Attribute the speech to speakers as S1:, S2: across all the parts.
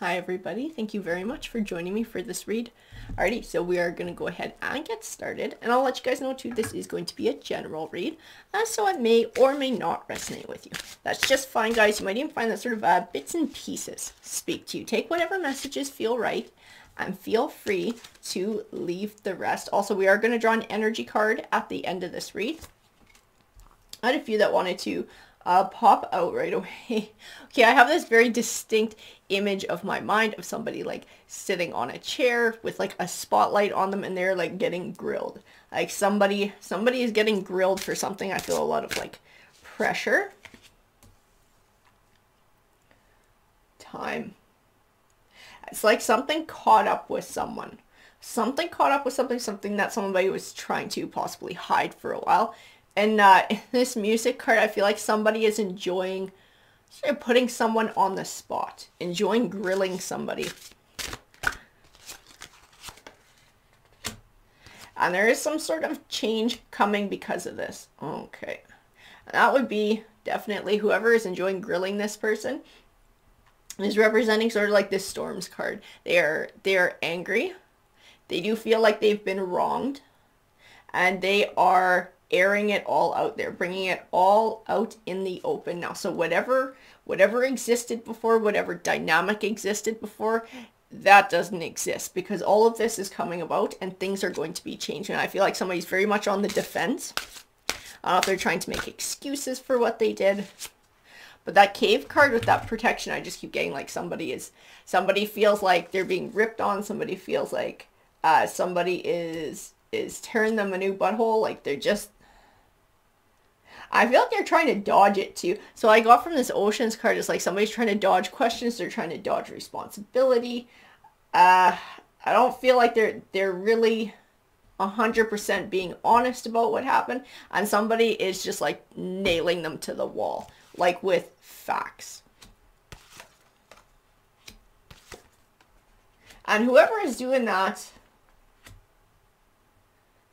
S1: Hi everybody, thank you very much for joining me for this read. Alrighty, so we are going to go ahead and get started, and I'll let you guys know too, this is going to be a general read, so it may or may not resonate with you. That's just fine, guys. You might even find that sort of bits and pieces speak to you. Take whatever messages feel right, and feel free to leave the rest. Also, we are going to draw an energy card at the end of this read. I had a few that wanted to pop out right away. Okay, I have this very distinct image of my mind of somebody like sitting on a chair with like a spotlight on them, and they're like getting grilled. Like somebody is getting grilled for something. I feel a lot of like pressure. Time. It's like something caught up with someone. Something caught up with something that somebody was trying to possibly hide for a while. And in this music card, I feel like somebody is enjoying sort of putting someone on the spot, enjoying grilling somebody. And there is some sort of change coming because of this. Okay. And that would be definitely whoever is enjoying grilling this person is representing sort of like this Storms card. They are angry. They do feel like they've been wronged. And they are airing it all out there, bringing it all out in the open now. So whatever existed before, whatever dynamic existed before, that doesn't exist, because all of this is coming about and things are going to be changing. I feel like somebody's very much on the defense. I don't know if they're trying to make excuses for what they did. But that cave card with that protection, I just keep getting like somebody feels like they're being ripped on. Somebody feels like somebody is tearing them a new butthole. Like they're just, I feel like they're trying to dodge it too. So I got from this Oceans card, it's like somebody's trying to dodge questions. They're trying to dodge responsibility. I don't feel like they're really 100% being honest about what happened. And somebody is just like nailing them to the wall, like with facts. And whoever is doing that,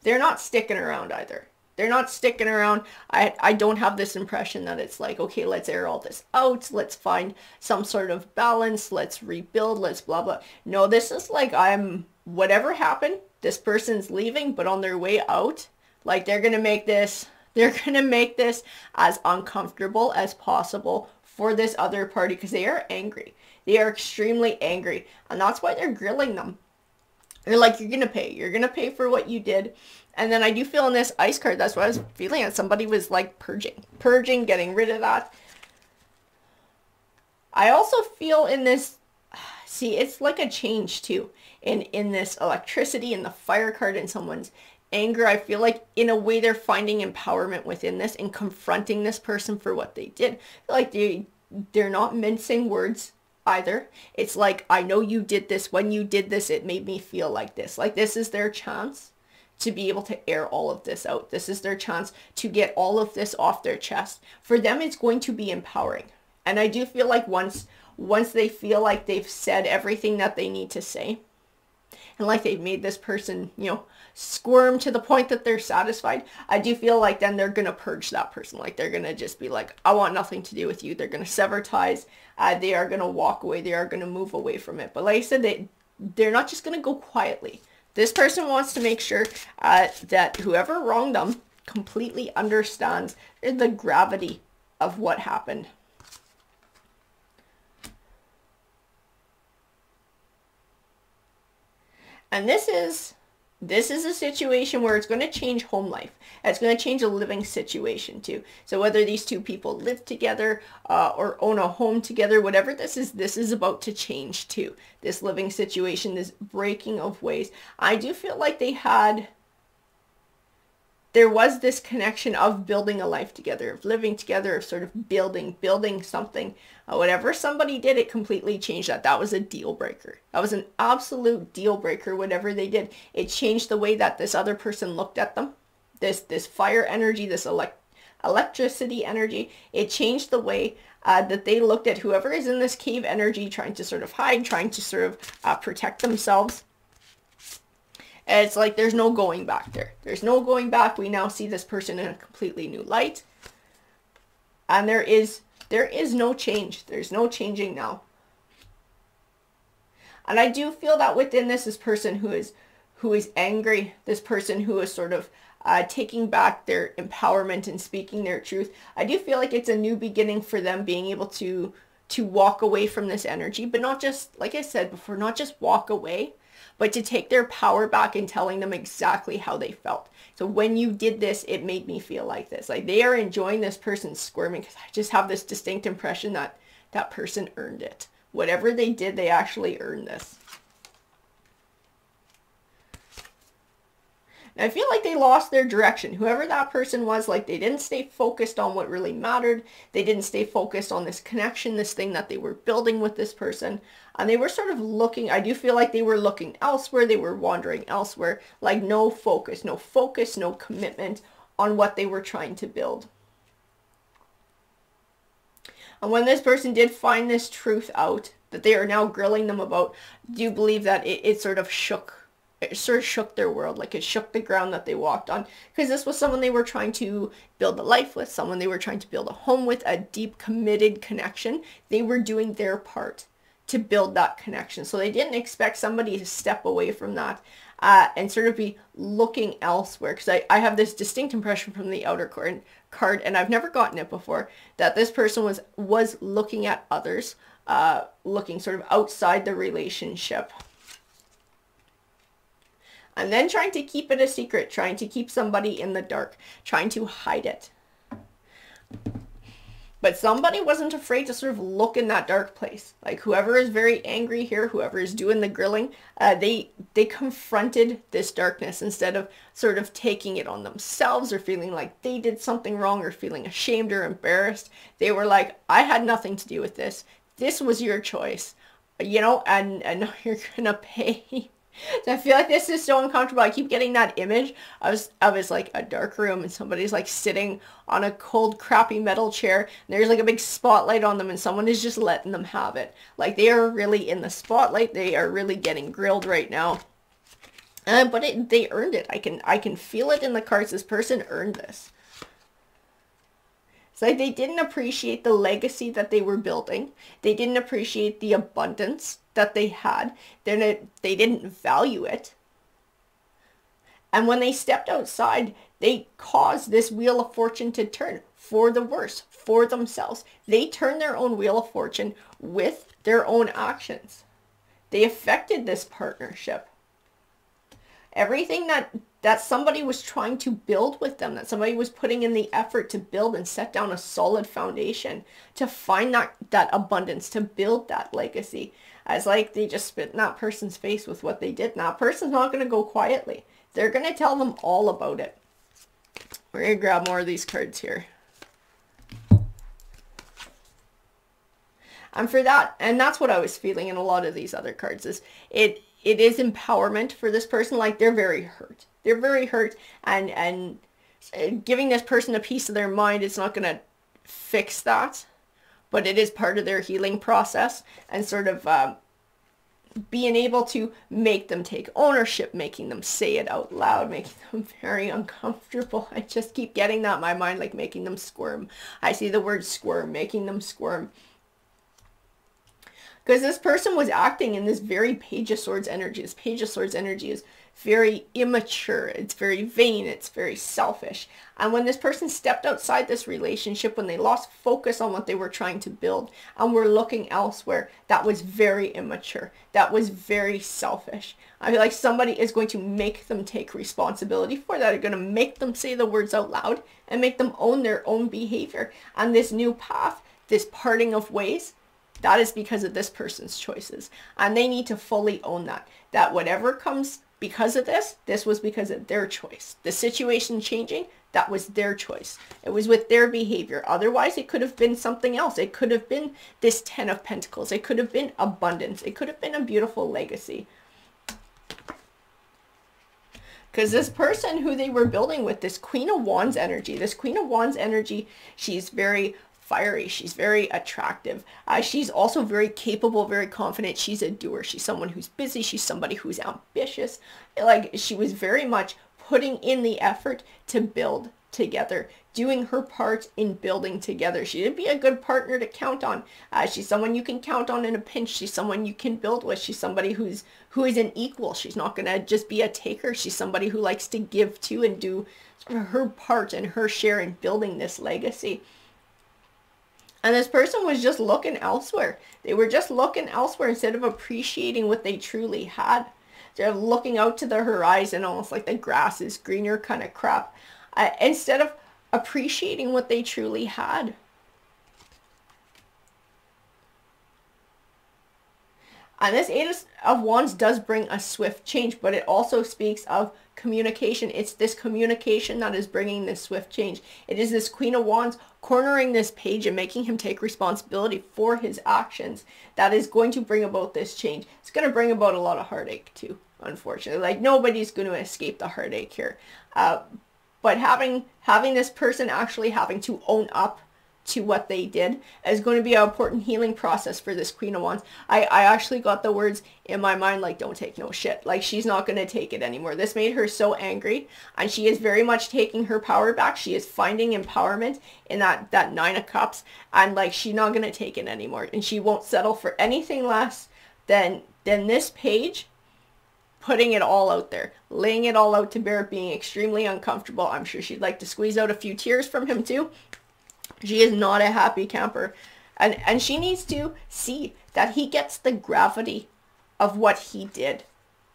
S1: they're not sticking around either. They're not sticking around. I don't have this impression that it's like, okay, let's air all this out. Let's find some sort of balance. Let's rebuild. Let's blah, blah. No, this is like whatever happened, this person's leaving, but on their way out, like they're going to make this as uncomfortable as possible for this other party, because they are angry. They are extremely angry. And that's why they're grilling them. They're like, you're going to pay. You're going to pay for what you did. And then I do feel in this Ice card, that's what I was feeling, that somebody was like purging, getting rid of that. I also feel in this, see, it's like a change too. In this Electricity and the Fire card and someone's anger, I feel like in a way they're finding empowerment within this and confronting this person for what they did. Like they're not mincing words either. It's like, I know you did this. When you did this, it made me feel like this. Like this is their chance to be able to air all of this out. This is their chance to get all of this off their chest. For them, it's going to be empowering. And I do feel like once they feel like they've said everything that they need to say, and like they've made this person, squirm to the point that they're satisfied, I do feel like then they're going to purge that person. Like they're going to just be like, I want nothing to do with you. They're going to sever ties. They are going to walk away. They are going to move away from it. But like I said, they're not just going to go quietly. This person wants to make sure that whoever wronged them completely understands the gravity of what happened. And this is a situation where it's going to change home life. It's going to change a living situation too. So whether these two people live together or own a home together, whatever this is about to change too. This living situation, this breaking of ways. I do feel like there was this connection of building a life together, of living together, of sort of building something. Whatever somebody did, it completely changed that. That was a deal breaker. That was an absolute deal breaker, whatever they did. It changed the way that this other person looked at them. This fire energy, this electricity energy, it changed the way that they looked at whoever is in this cave energy, trying to sort of hide, trying to sort of protect themselves. And it's like there's no going back there. There's no going back. We now see this person in a completely new light. And there is no change. There's no changing now. And I do feel that within this person who is angry, this person who is sort of taking back their empowerment and speaking their truth, I do feel like it's a new beginning for them being able to walk away from this energy, but not just, like I said before, not just walk away, but to take their power back and telling them exactly how they felt. So when you did this, it made me feel like this. Like they are enjoying this person squirming because I just have this distinct impression that that person earned it. Whatever they did, they actually earned this. And I feel like they lost their direction. Whoever that person was, like they didn't stay focused on what really mattered. They didn't stay focused on this connection, this thing that they were building with this person. And they were sort of looking, I do feel like they were looking elsewhere. They were wandering elsewhere, like no focus, no commitment on what they were trying to build. And when this person did find this truth out that they are now grilling them about, do you believe that it sort of shook their world, like it shook the ground that they walked on, because this was someone they were trying to build a life with, someone they were trying to build a home with, a deep committed connection. They were doing their part to build that connection. So they didn't expect somebody to step away from that and sort of be looking elsewhere, because I have this distinct impression from the outer card, and I've never gotten it before, that this person was looking at others, looking sort of outside the relationship. And then trying to keep it a secret, trying to keep somebody in the dark, trying to hide it. But somebody wasn't afraid to sort of look in that dark place. Like whoever is very angry here, whoever is doing the grilling, they confronted this darkness instead of sort of taking it on themselves or feeling like they did something wrong or feeling ashamed or embarrassed. They were like, I had nothing to do with this. This was your choice, you know, and now you're gonna pay. So I feel like this is so uncomfortable. I keep getting that image of like a dark room and somebody's like sitting on a cold, crappy metal chair. And there's like a big spotlight on them and someone is just letting them have it. Like they are really in the spotlight. They are really getting grilled right now. But they earned it. I can feel it in the cards. This person earned this. It's like they didn't appreciate the legacy that they were building. They didn't appreciate the abundance that they had. They didn't value it. And when they stepped outside, they caused this wheel of fortune to turn for the worse, for themselves. They turned their own wheel of fortune with their own actions. They affected this partnership. Everything that somebody was trying to build with them, that somebody was putting in the effort to build and set down a solid foundation to find that abundance, to build that legacy. As like they just spit in that person's face with what they did. And that person's not going to go quietly. They're going to tell them all about it. We're going to grab more of these cards here. And for that, and that's what I was feeling in a lot of these other cards, is it is empowerment for this person. Like they're very hurt. They're very hurt, and giving this person a piece of their mind, it's not going to fix that, but it is part of their healing process, and sort of being able to make them take ownership, making them say it out loud, making them very uncomfortable. I just keep getting that in my mind, like making them squirm. I see the word squirm, making them squirm. Because this person was acting in this very Page of Swords energy. This Page of Swords energy is very immature. It's very vain. It's very selfish. And when this person stepped outside this relationship, when they lost focus on what they were trying to build and were looking elsewhere, that was very immature. That was very selfish. I feel like somebody is going to make them take responsibility for that. They're going to make them say the words out loud and make them own their own behavior. And this new path, this parting of ways, that is because of this person's choices. And they need to fully own that. That whatever comes because of this was because of their choice. The situation changing, that was their choice. It was with their behavior. Otherwise, it could have been something else. It could have been this 10 of Pentacles. It could have been abundance. It could have been a beautiful legacy. Because this person who they were building with, this Queen of Wands energy, she's very fiery. She's very attractive. She's also very capable, very confident. She's a doer. She's someone who's busy. She's somebody who's ambitious. Like she was very much putting in the effort to build, together, doing her part in building together. She'd be a good partner to count on. She's someone you can count on in a pinch. She's someone you can build with. She's somebody who is an equal. She's not going to just be a taker. She's somebody who likes to give to and do her part and her share in building this legacy. And this person was just looking elsewhere. They were just looking elsewhere instead of appreciating what they truly had. They're looking out to the horizon, almost like the grass is greener kind of crap, instead of appreciating what they truly had. And this Eight of Wands does bring a swift change, but it also speaks of communication. It's this communication that is bringing this swift change. It is this Queen of Wands cornering this page and making him take responsibility for his actions that is going to bring about this change. It's going to bring about a lot of heartache too, unfortunately. Like, nobody's going to escape the heartache here. But having this person actually having to own up to what they did is going to be an important healing process for this Queen of Wands. I actually got the words in my mind, like, don't take no shit. Like, she's not going to take it anymore. This made her so angry, and she is very much taking her power back. She is finding empowerment in that Nine of Cups, and like, she's not going to take it anymore, and she won't settle for anything less than this page, putting it all out there, laying it all out to bear, being extremely uncomfortable. I'm sure she'd like to squeeze out a few tears from him too. She is not a happy camper. And she needs to see that he gets the gravity of what he did,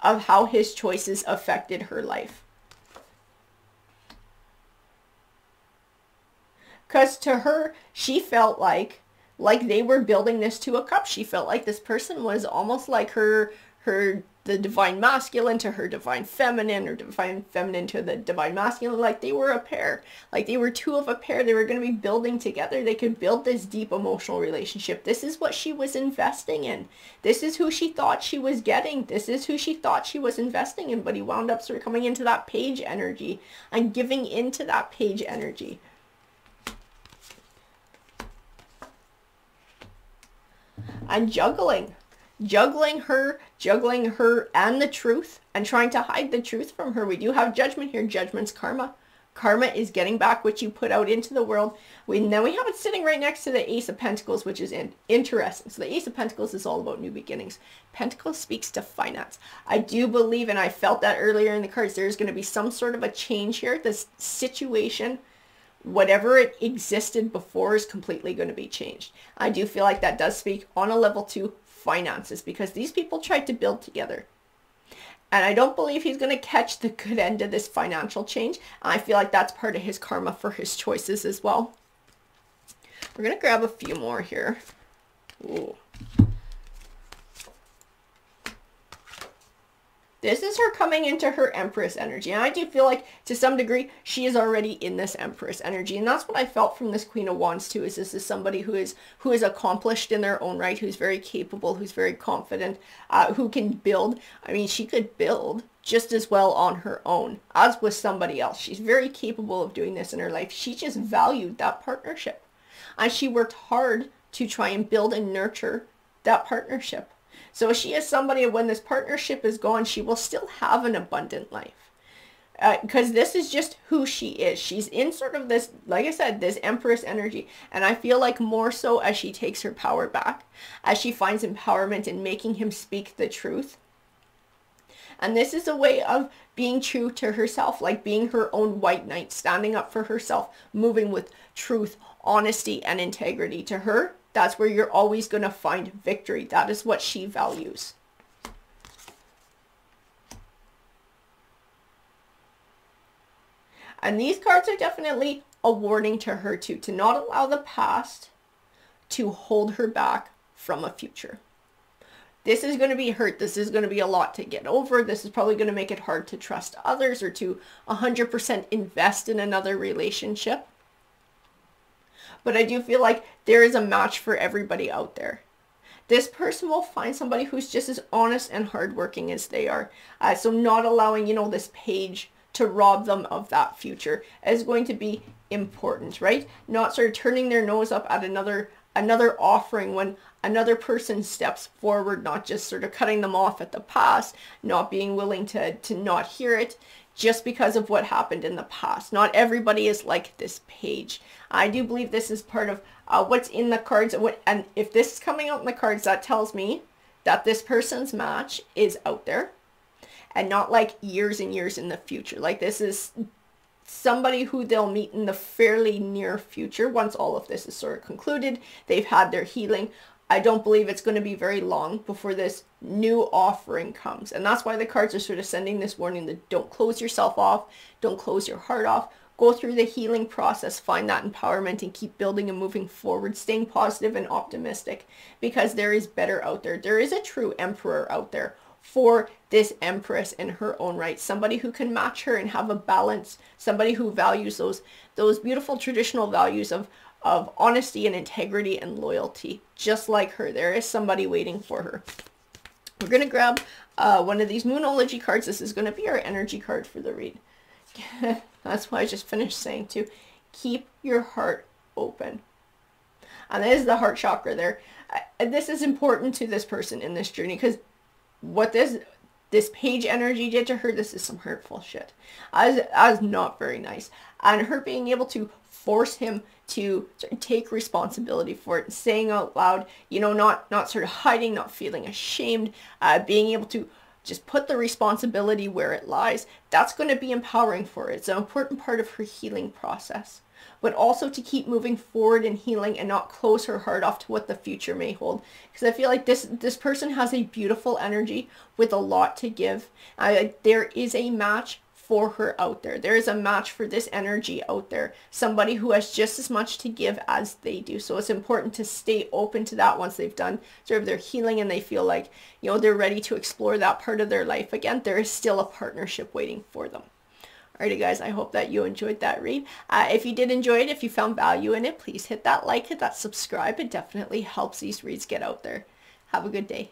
S1: of how his choices affected her life. Because to her, she felt like they were building this to a cup. She felt like this person was almost like the divine masculine to her divine feminine, or divine feminine to the divine masculine. Like, they were a pair. Like, they were two of a pair. They were going to be building together. They could build this deep emotional relationship. This is what she was investing in. This is who she thought she was getting. This is who she thought she was investing in. But he wound up sort of coming into that page energy and giving into that page energy. And juggling her and the truth, and trying to hide the truth from her. We do have Judgment here. Judgment's karma. Karma is getting back what you put out into the world. Then we have it sitting right next to the Ace of Pentacles, which is interesting. So the Ace of Pentacles is all about new beginnings. Pentacles speaks to finance. I do believe, and I felt that earlier in the cards, there's going to be some sort of a change here. This situation, whatever it existed before, is completely going to be changed. I do feel like that does speak on a level 2 finances, because these people tried to build together. And I don't believe he's going to catch the good end of this financial change. I feel like that's part of his karma for his choices as well. We're going to grab a few more here. Ooh. This is her coming into her Empress energy. And I do feel like, to some degree, she is already in this Empress energy. And that's what I felt from this Queen of Wands too, is this is somebody who is accomplished in their own right, who's very capable, who's very confident, who can build. I mean, she could build just as well on her own as with somebody else. She's very capable of doing this in her life. She just valued that partnership. And she worked hard to try and build and nurture that partnership. So she is somebody, when this partnership is gone, she will still have an abundant life. Because this is just who she is. She's in sort of this, like I said, this Empress energy. And I feel like more so as she takes her power back, as she finds empowerment in making him speak the truth. And this is a way of being true to herself, like being her own white knight, standing up for herself, moving with truth, honesty, and integrity. To her, that's where you're always going to find victory. That is what she values. And these cards are definitely a warning to her too, to not allow the past to hold her back from a future. This is going to be hurt. This is going to be a lot to get over. This is probably going to make it hard to trust others, or to 100% invest in another relationship. But I do feel like there is a match for everybody out there. This person will find somebody who's just as honest and hardworking as they are. So not allowing, this page to rob them of that future is going to be important, right? Not sort of turning their nose up at another offering when another person steps forward, not just sort of cutting them off at the pass, not being willing to not hear it. just because of what happened in the past. Not everybody is like this page. I do believe this is part of what's in the cards. And if this is coming out in the cards, that tells me that this person's match is out there and not like years and years in the future. Like this is somebody who they'll meet in the fairly near future once all of this is sort of concluded. They've had their healing. I don't believe it's going to be very long before this new offering comes. And that's why the cards are sort of sending this warning that don't close yourself off. Don't close your heart off. Go through the healing process. Find that empowerment and keep building and moving forward. Staying positive and optimistic because there is better out there. There is a true emperor out there for this empress in her own right. Somebody who can match her and have a balance. Somebody who values those beautiful traditional values of honesty and integrity and loyalty. Just like her, there is somebody waiting for her. We're going to grab one of these Moonology cards. This is going to be our energy card for the read. That's why I just finished saying to keep your heart open. And this is the heart chakra there. This is important to this person in this journey because what this page energy did to her, this is some hurtful shit. As not very nice. And her being able to force him to take responsibility for it, saying out loud, you know, not sort of hiding, not feeling ashamed, being able to just put the responsibility where it lies. That's going to be empowering for her. It's an important part of her healing process. But also to keep moving forward and healing and not close her heart off to what the future may hold. Because I feel like this person has a beautiful energy with a lot to give. There is a match for her out there. There is a match for this energy out there. Somebody who has just as much to give as they do. So it's important to stay open to that once they've done sort of their healing and they feel like, you know, they're ready to explore that part of their life again. There is still a partnership waiting for them. Alrighty guys, I hope that you enjoyed that read. If you did enjoy it, if you found value in it, please hit that like, hit that subscribe. It definitely helps these reads get out there. Have a good day.